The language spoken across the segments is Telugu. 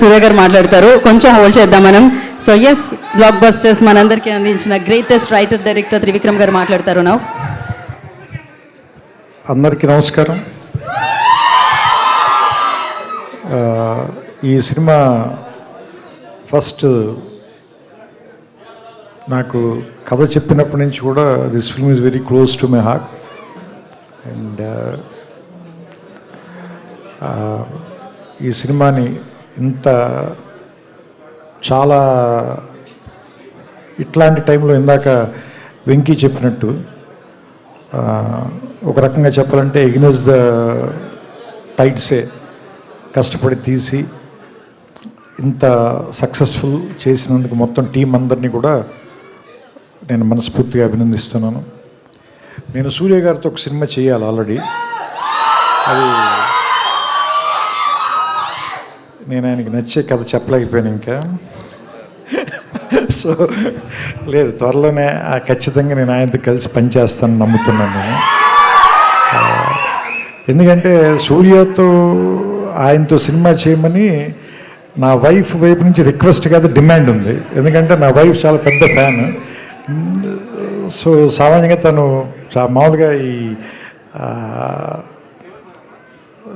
సూర్య గారు మాట్లాడతారు. కొంచెం హోల్డ్ చేద్దాం మనం. సో ఎస్, బ్లాక్ బస్టర్స్ మనందరికీ అందించిన గ్రేటెస్ట్ రైటర్ డైరెక్టర్ త్రివిక్రమ్ గారు మాట్లాడతారు. నౌ అందరికీ నమస్కారం. ఈ సినిమా ఫస్ట్ నాకు కథ చెప్పినప్పటి నుంచి కూడా this film is very close to my heart. And ఈ సినిమాని ఇంత చాలా ఇట్లాంటి టైంలో ఇందాక వెంకీ చెప్పినట్టు ఒక రకంగా చెప్పాలంటే ఎగ్నెస్ ద టైడ్సే కష్టపడి తీసి ఇంత సక్సెస్ఫుల్ చేసినందుకు మొత్తం టీం అందరినీ కూడా నేను మనస్ఫూర్తిగా అభినందిస్తున్నాను. నేను సూర్య గారితో ఒక సినిమా చేయాలి ఆల్రెడీ. అది నేను ఆయనకి నచ్చే కథ చెప్పలేకపోయాను ఇంకా. సో లేదు, త్వరలోనే ఖచ్చితంగా నేను ఆయనతో కలిసి పనిచేస్తానని నమ్ముతున్నాను నేను. ఎందుకంటే సూర్యతో ఆయనతో సినిమా చేయమని నా వైఫ్ వైపు నుంచి రిక్వెస్ట్ కాదు, డిమాండ్ ఉంది. ఎందుకంటే నా వైఫ్ చాలా పెద్ద ఫ్యాన్. సో సామాన్యంగా తను మామూలుగా ఈ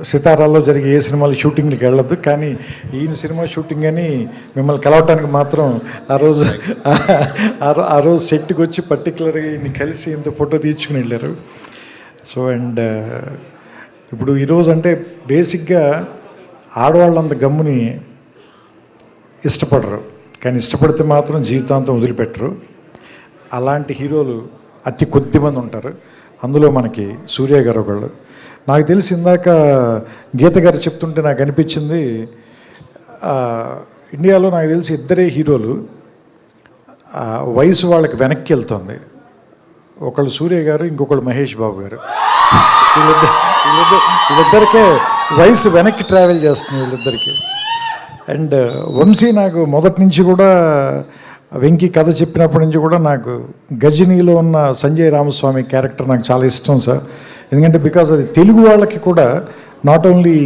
సితారాల్లో జరిగే ఏ సినిమాలు షూటింగ్కి వెళ్ళదు, కానీ ఈయన సినిమా షూటింగ్ అని మిమ్మల్ని కలవటానికి మాత్రం ఆ రోజు సెట్కి వచ్చి పర్టికులర్గా ఈయన్ని కలిసి ఇంత ఫోటో తీర్చుకుని వెళ్ళారు. సో అండ్ ఇప్పుడు ఈరోజు అంటే బేసిక్గా ఆడవాళ్ళంత గమ్ముని ఇష్టపడరు, కానీ ఇష్టపడితే మాత్రం జీవితాంతం వదిలిపెట్టరు. అలాంటి హీరోలు అతి కొద్ది మంది ఉంటారు. అందులో మనకి సూర్య గారు ఒకళ్ళు. నాకు తెలిసి ఇందాక గీత గారు చెప్తుంటే నాకు అనిపించింది, ఇండియాలో నాకు తెలిసి ఇద్దరే హీరోలు వయసు వాళ్ళకి వెనక్కి వెళ్తుంది. ఒకళ్ళు సూర్య గారు, ఇంకొకళ్ళు మహేష్ బాబు గారు. వీళ్ళిద్దరికే వయసు వెనక్కి ట్రావెల్ చేస్తుంది వీళ్ళిద్దరికీ. అండ్ వంశీ నాకు మొదటి నుంచి కూడా వెంకీ కథ చెప్పినప్పటి నుంచి కూడా నాకు గజనీలో ఉన్న సంజయ్ రామస్వామి క్యారెక్టర్ నాకు చాలా ఇష్టం సార్. ఎందుకంటే బికాజ్ అది తెలుగు వాళ్ళకి కూడా, నాట్ ఓన్లీ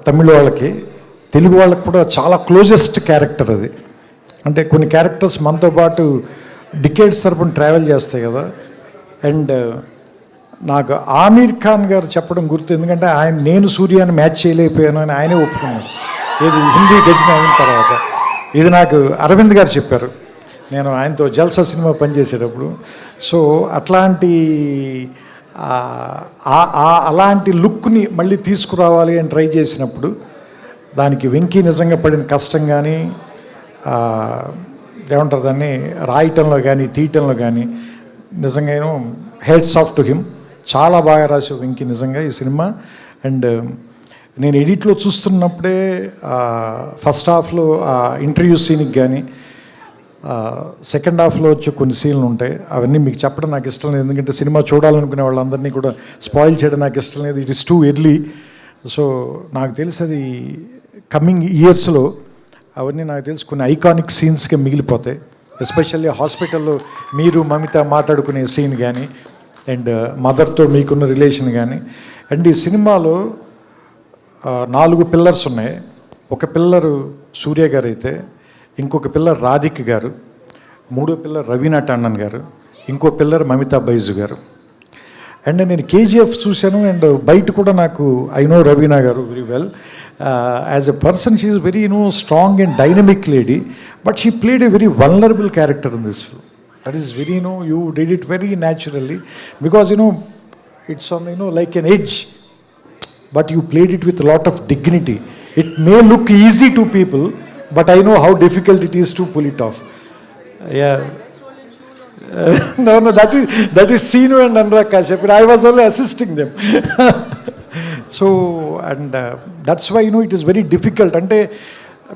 తమిళ వాళ్ళకి, తెలుగు వాళ్ళకి కూడా చాలా క్లోజెస్ట్ క్యారెక్టర్ అది. అంటే కొన్ని క్యారెక్టర్స్ మనతో పాటు డికేడ్స్ తరపున ట్రావెల్ చేస్తాయి కదా. అండ్ నాకు ఆమీర్ ఖాన్ గారు చెప్పడం గుర్తు, ఎందుకంటే నేను సూర్యాన్ని మ్యాచ్ చేయలేకపోయాను అని ఆయనే ఒప్పుకున్నారు. ఇది హిందీ గజని అయిన తర్వాత ఇది నాకు అరవింద్ గారు చెప్పారు, నేను ఆయనతో జల్సా సినిమా పనిచేసేటప్పుడు. సో అలాంటి లుక్ని మళ్ళీ తీసుకురావాలి అని ట్రై చేసినప్పుడు దానికి వెంకీ నిజంగా పడిన కష్టం కానీ, ఏమంటారు దాన్ని, రాయటంలో కానీ తీయటంలో కానీ నిజంగా హెడ్స్ ఆఫ్ టు హిమ్. చాలా బాగా రాసావు వెంకీ నిజంగా ఈ సినిమా. అండ్ నేను ఎడిట్లో చూస్తున్నప్పుడే ఫస్ట్ హాఫ్లో ఇంటర్వ్యూ సీన్కి కానీ, సెకండ్ హాఫ్లో వచ్చే కొన్ని సీన్లు ఉంటాయి, అవన్నీ మీకు చెప్పడం నాకు ఇష్టం లేదు. ఎందుకంటే సినిమా చూడాలనుకునే వాళ్ళందరినీ కూడా స్పాయిల్ చేయడం నాకు ఇష్టం లేదు. It is too early. So నాకు తెలిసి అది కమింగ్ ఇయర్స్లో అవన్నీ నాకు తెలిసి కొన్ని ఐకానిక్ సీన్స్గా మిగిలిపోతాయి. ఎస్పెషల్లీ హాస్పిటల్లో మీరు మమిత మాట్లాడుకునే సీన్ కానీ, అండ్ మదర్తో మీకున్న రిలేషన్ కానీ. అండ్ ఈ సినిమాలో 4 పిల్లర్స్ ఉన్నాయి. ఒక పిల్లరు సూర్య గారు అయితే, ఇంకొక పిల్లర్ రాధిక్ గారు, మూడో పిల్లర్ రవీనా టండన్ గారు, ఇంకో పిల్లర్ మమితా బైజు గారు. అండ్ నేను కేజీఎఫ్ చూశాను. అండ్ బయట కూడా నాకు ఐ నో రవీనా గారు very well. As a person she is very strong and dynamic lady, but she played a very vulnerable character in this film. That is very, you did it very naturally, because it's on, like an edge, but you played it with a lot of dignity. It may look easy to people, but I know how difficult it is to pull it off. Yeah. No, that is Sinu and Anurag Kashyap. I was only assisting them. So, and that's why, it is very difficult. Ante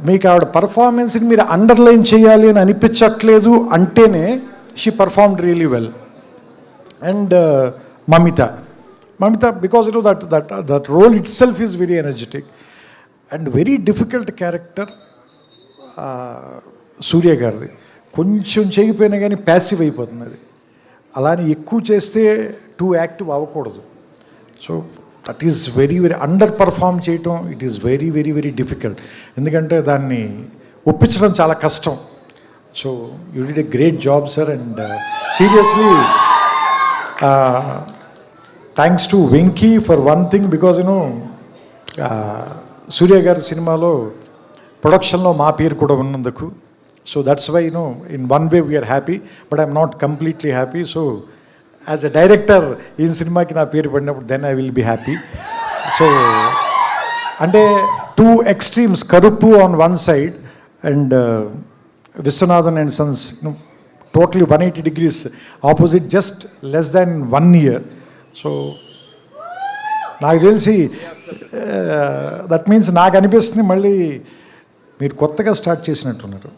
మీకు ఆవిడ పర్ఫార్మెన్స్ని మీరు అండర్లైన్ చేయాలి అని అనిపించట్లేదు అంటేనే she performed really well. And Mamitha, because that role itself is very energetic and very difficult character. Suriya గారిది కొంచెం చేయకపోయినా కానీ ప్యాసివ్ అయిపోతుంది అది. అలానే ఎక్కువ చేస్తే టూ యాక్టివ్ అవ్వకూడదు. So that is very very underperform చేయటం it is very very very difficult. ఎందుకంటే దాన్ని ఒప్పించడం చాలా కష్టం. So you did a great job sir, and seriously thanks to Venky for one thing, because you know Suriya గారి సినిమాలో ప్రొడక్షన్లో మా పేరు కూడా ఉన్నందుకు. So that's why you know in one way we're happy, but I'm not completely happy. So as a director ఈ సినిమాకి నా పేరు పడినప్పుడు then I will be happy. So అంటే two extremes, Karuppu on one side and Viswanathan and sons, totally 180 degrees opposite, just less than 1 year. సో నాకు తెలిసి దట్ మీన్స్ నాకు అనిపిస్తుంది మళ్ళీ మీరు కొత్తగా స్టార్ట్ చేసినట్టున్నారు.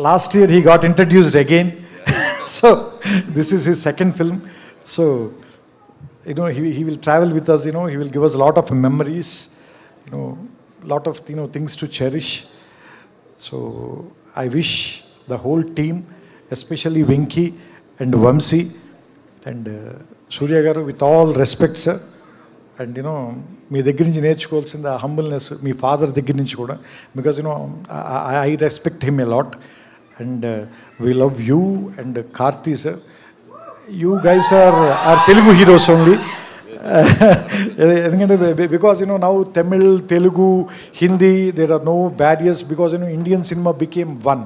Last year he got introduced again. So this is his second film. So he will travel with us, he will give us a lot of memories, lot of things to cherish. So I wish the whole team, especially Venki and Vamsi and Surya garu, with all respect sir, and మీ దగ్గర నుంచి నేర్చుకోవాల్సింది ఆ హంబుల్నెస్ మీ ఫాదర్ దగ్గర నుంచి కూడా, because I respect him a lot, and we love you and Karthi sir. You guys are Telugu heroes only. ఎందుకంటే because now Tamil, Telugu, Hindi, there are no barriers, because Indian cinema became one.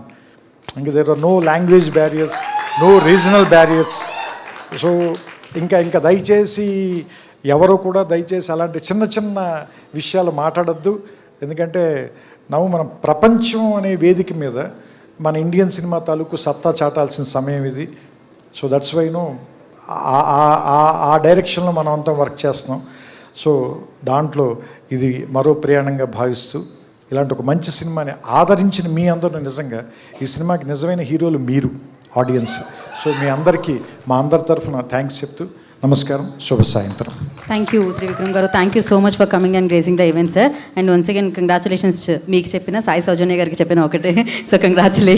ఇంకా there are no language barriers, no regional barriers. So ఇంకా దయచేసి ఎవరో కూడా దయచేసి అలాంటి చిన్న చిన్న విషయాలు మాట్లాడద్దు. ఎందుకంటే మనం ప్రపంచం అనే వేదిక మీద మన ఇండియన్ సినిమా తాలూకు సత్తా చాటాల్సిన సమయం ఇది. సో దట్స్ వై ఆ డైరెక్షన్లో మనం అంతా వర్క్ చేస్తున్నాం. సో దాంట్లో ఇది మరో ప్రయాణంగా భావిస్తూ ఇలాంటి ఒక మంచి సినిమాని ఆదరించిన మీ అందరూ, నిజంగా ఈ సినిమాకి నిజమైన హీరోలు మీరు ఆడియన్స్. సో మీ అందరికీ మా అందరి తరఫున థ్యాంక్స్ చెప్తూ నమస్కారం, శుభ సాయంత్రం. థ్యాంక్ యూ త్రివిక్రమ్ గారు, thank you so much for coming and gracing the event sir. And once again congratulations. మీకు చెప్పిన సాయి సౌజన్య గారికి చెప్పిన ఒకటే, సో కంగ్రాచులేషన్స్.